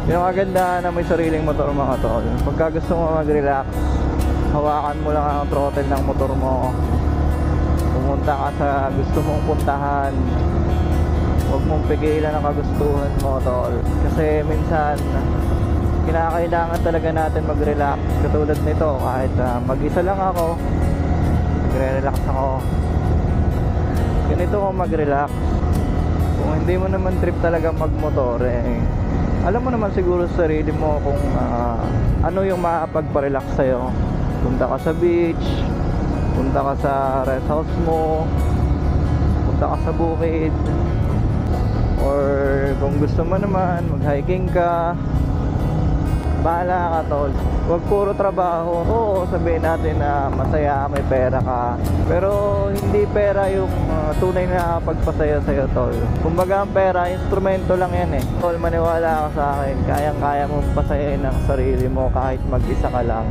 Yung kagandahan na may sariling motor mga tol, pagka gusto mo mag-relax, hawakan mo lang ang throttle ng motor mo, pumunta ka sa gusto mong puntahan, huwag mong pigilan ang kagustuhan mo tol. Kasi minsan kinakailangan talaga natin mag-relax. Katulad nito, kahit mag-isa lang ako, magre-relax ako. Ganito ko mag-relax. Kung hindi mo naman trip talaga magmotor, alam mo naman siguro sa sarili mo kung ano yung makakapagpa-relax sa'yo. Punta ka sa beach, punta ka sa rest house mo, punta ka sa bukid, or kung gusto mo naman mag-hiking ka, bahala ka tol. Huwag puro trabaho. Oo, sabihin natin na masaya, may pera ka, pero hindi pera yung tunay na pagpasaya sa'yo tol. Kumbaga ang pera, instrumento lang yan tol. Maniwala ka sa akin, kayang kaya mo pasayahin ang sarili mo kahit mag-isa ka lang.